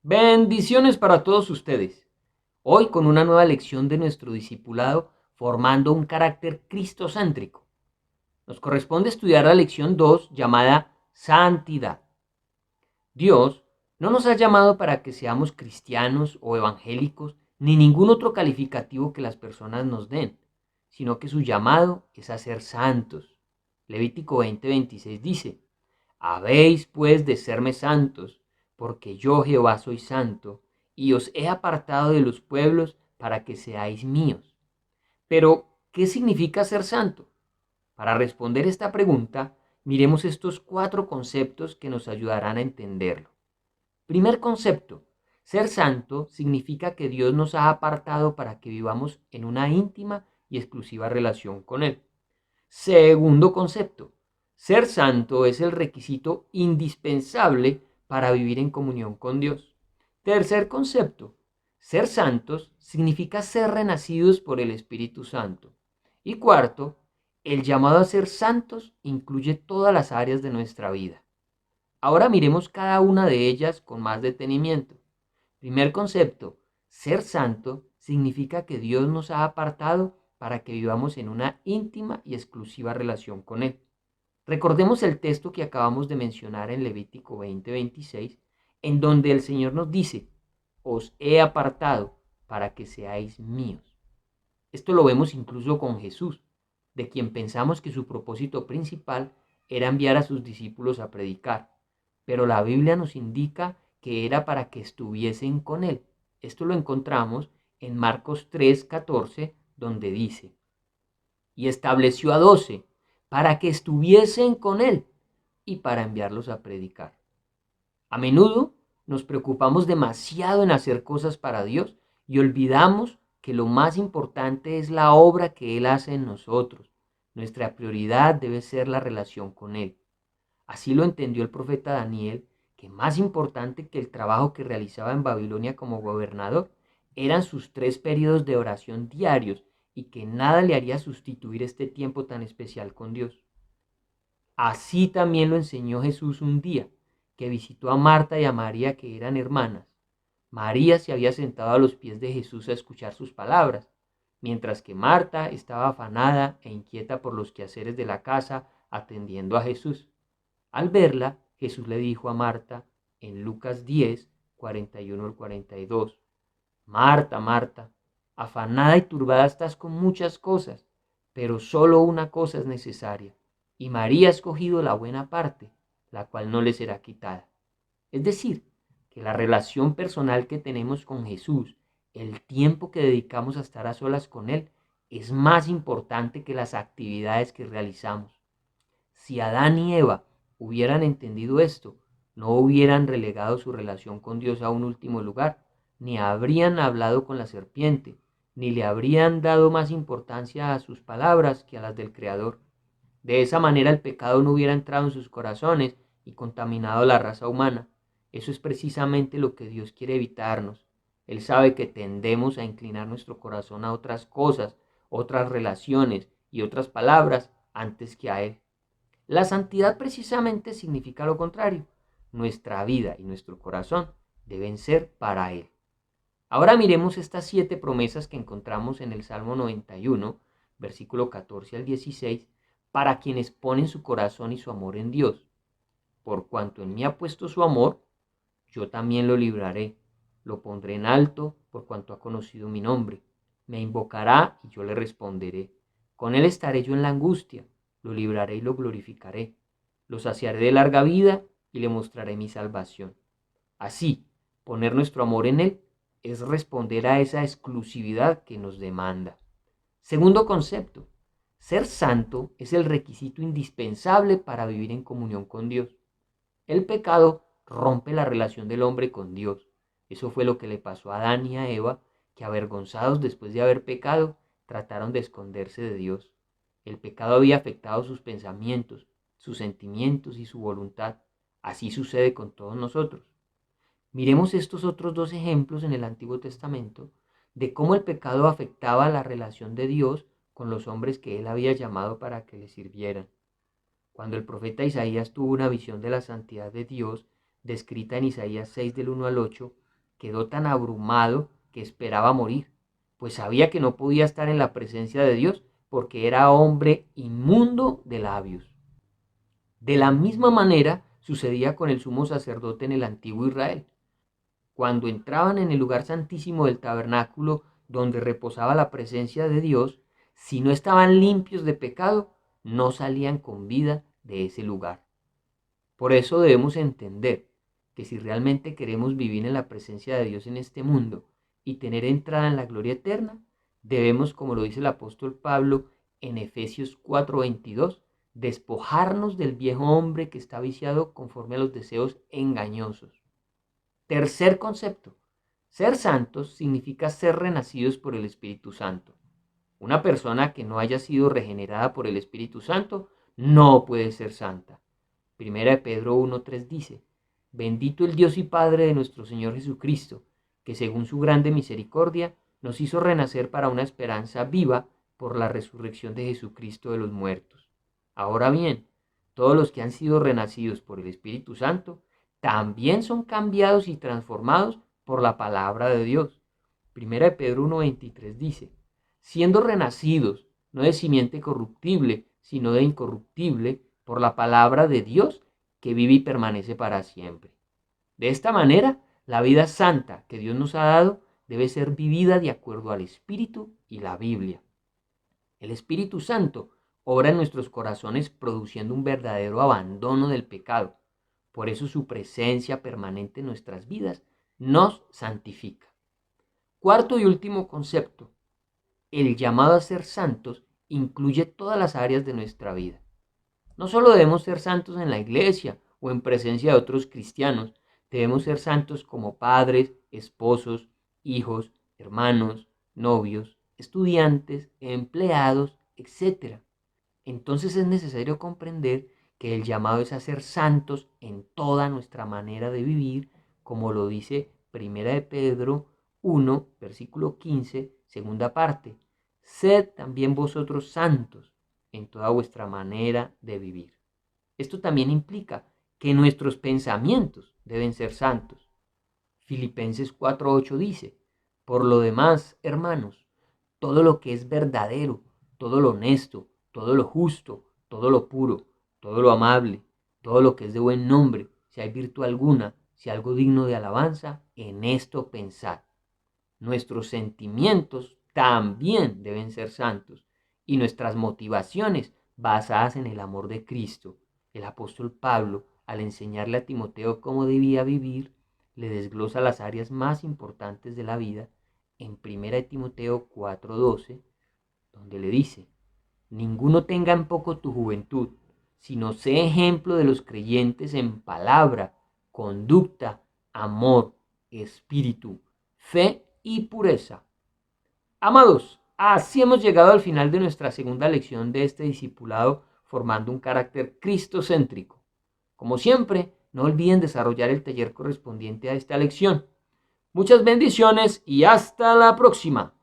Bendiciones para todos ustedes. Hoy con una nueva lección de nuestro discipulado formando un carácter cristocéntrico. Nos corresponde estudiar la lección 2 llamada Santidad. Dios no nos ha llamado para que seamos cristianos o evangélicos ni ningún otro calificativo que las personas nos den, sino que su llamado es a ser santos. Levítico 20:26 dice: Habéis pues de serme santos, porque yo Jehová soy santo, y os he apartado de los pueblos para que seáis míos. Pero, ¿qué significa ser santo? Para responder esta pregunta, miremos estos 4 conceptos que nos ayudarán a entenderlo. Primer concepto: ser santo significa que Dios nos ha apartado para que vivamos en una íntima y exclusiva relación con Él. Segundo concepto: ser santo es el requisito indispensable para vivir en comunión con Dios. Tercer concepto: ser santos significa ser renacidos por el Espíritu Santo. Y cuarto, el llamado a ser santos incluye todas las áreas de nuestra vida. Ahora miremos cada una de ellas con más detenimiento. Primer concepto: ser santo significa que Dios nos ha apartado para que vivamos en una íntima y exclusiva relación con Él. Recordemos el texto que acabamos de mencionar en Levítico 20:26, en donde el Señor nos dice: Os he apartado para que seáis míos. Esto lo vemos incluso con Jesús, de quien pensamos que su propósito principal era enviar a sus discípulos a predicar, pero la Biblia nos indica que era para que estuviesen con Él. Esto lo encontramos en Marcos 3:14, donde dice: Y estableció a 12 para que estuviesen con Él y para enviarlos a predicar. A menudo nos preocupamos demasiado en hacer cosas para Dios y olvidamos que lo más importante es la obra que Él hace en nosotros. Nuestra prioridad debe ser la relación con Él. Así lo entendió el profeta Daniel, que más importante que el trabajo que realizaba en Babilonia como gobernador eran sus 3 periodos de oración diarios y que nada le haría sustituir este tiempo tan especial con Dios. Así también lo enseñó Jesús un día, que visitó a Marta y a María, que eran hermanas. María se había sentado a los pies de Jesús a escuchar sus palabras, mientras que Marta estaba afanada e inquieta por los quehaceres de la casa, atendiendo a Jesús. Al verla, Jesús le dijo a Marta en Lucas 10, 41 al 42: Marta, Marta, afanada y turbada estás con muchas cosas, pero solo una cosa es necesaria, y María ha escogido la buena parte, la cual no le será quitada. Es decir, que la relación personal que tenemos con Jesús, el tiempo que dedicamos a estar a solas con Él, es más importante que las actividades que realizamos. Si Adán y Eva hubieran entendido esto, no hubieran relegado su relación con Dios a un último lugar, ni habrían hablado con la serpiente, ni le habrían dado más importancia a sus palabras que a las del Creador. De esa manera el pecado no hubiera entrado en sus corazones y contaminado la raza humana. Eso es precisamente lo que Dios quiere evitarnos. Él sabe que tendemos a inclinar nuestro corazón a otras cosas, otras relaciones y otras palabras antes que a Él. La santidad precisamente significa lo contrario. Nuestra vida y nuestro corazón deben ser para Él. Ahora miremos estas 7 promesas que encontramos en el Salmo 91, versículo 14 al 16, para quienes ponen su corazón y su amor en Dios. Por cuanto en mí ha puesto su amor, yo también lo libraré. Lo pondré en alto por cuanto ha conocido mi nombre. Me invocará y yo le responderé. Con él estaré yo en la angustia. Lo libraré y lo glorificaré. Lo saciaré de larga vida y le mostraré mi salvación. Así, poner nuestro amor en él es responder a esa exclusividad que nos demanda. Segundo concepto: ser santo es el requisito indispensable para vivir en comunión con Dios. El pecado rompe la relación del hombre con Dios. Eso fue lo que le pasó a Adán y a Eva, que avergonzados después de haber pecado, trataron de esconderse de Dios. El pecado había afectado sus pensamientos, sus sentimientos y su voluntad. Así sucede con todos nosotros. Miremos estos otros 2 ejemplos en el Antiguo Testamento de cómo el pecado afectaba la relación de Dios con los hombres que Él había llamado para que le sirvieran. Cuando el profeta Isaías tuvo una visión de la santidad de Dios, descrita en Isaías 6 del 1 al 8, quedó tan abrumado que esperaba morir, pues sabía que no podía estar en la presencia de Dios porque era hombre inmundo de labios. De la misma manera sucedía con el sumo sacerdote en el antiguo Israel. Cuando entraban en el lugar santísimo del tabernáculo donde reposaba la presencia de Dios, si no estaban limpios de pecado, no salían con vida de ese lugar. Por eso debemos entender que si realmente queremos vivir en la presencia de Dios en este mundo y tener entrada en la gloria eterna, debemos, como lo dice el apóstol Pablo en Efesios 4:22, despojarnos del viejo hombre que está viciado conforme a los deseos engañosos. Tercer concepto, ser santos significa ser renacidos por el Espíritu Santo. Una persona que no haya sido regenerada por el Espíritu Santo no puede ser santa. Primera de Pedro 1:3 dice, bendito el Dios y Padre de nuestro Señor Jesucristo, que según su grande misericordia nos hizo renacer para una esperanza viva por la resurrección de Jesucristo de los muertos. Ahora bien, todos los que han sido renacidos por el Espíritu Santo también son cambiados y transformados por la palabra de Dios. Primera de Pedro 1:23 dice, siendo renacidos, no de simiente corruptible, sino de incorruptible, por la palabra de Dios que vive y permanece para siempre. De esta manera, la vida santa que Dios nos ha dado debe ser vivida de acuerdo al Espíritu y la Biblia. El Espíritu Santo obra en nuestros corazones produciendo un verdadero abandono del pecado. Por eso su presencia permanente en nuestras vidas nos santifica. Cuarto y último concepto, el llamado a ser santos incluye todas las áreas de nuestra vida. No solo debemos ser santos en la iglesia o en presencia de otros cristianos, debemos ser santos como padres, esposos, hijos, hermanos, novios, estudiantes, empleados, etc. Entonces es necesario comprender que el llamado es a ser santos en toda nuestra manera de vivir, como lo dice Primera de Pedro 1, versículo 15, segunda parte. Sed también vosotros santos en toda vuestra manera de vivir. Esto también implica que nuestros pensamientos deben ser santos. Filipenses 4:8 dice, por lo demás, hermanos, todo lo que es verdadero, todo lo honesto, todo lo justo, todo lo puro, todo lo amable, todo lo que es de buen nombre, si hay virtud alguna, si algo digno de alabanza, en esto pensad. Nuestros sentimientos también deben ser santos y nuestras motivaciones basadas en el amor de Cristo. El apóstol Pablo, al enseñarle a Timoteo cómo debía vivir, le desglosa las áreas más importantes de la vida en 1 Timoteo 4:12, donde le dice, ninguno tenga en poco tu juventud, sino sé ejemplo de los creyentes en palabra, conducta, amor, espíritu, fe y pureza. Amados, así hemos llegado al final de nuestra segunda lección de este discipulado formando un carácter cristocéntrico. Como siempre, no olviden desarrollar el taller correspondiente a esta lección. Muchas bendiciones y hasta la próxima.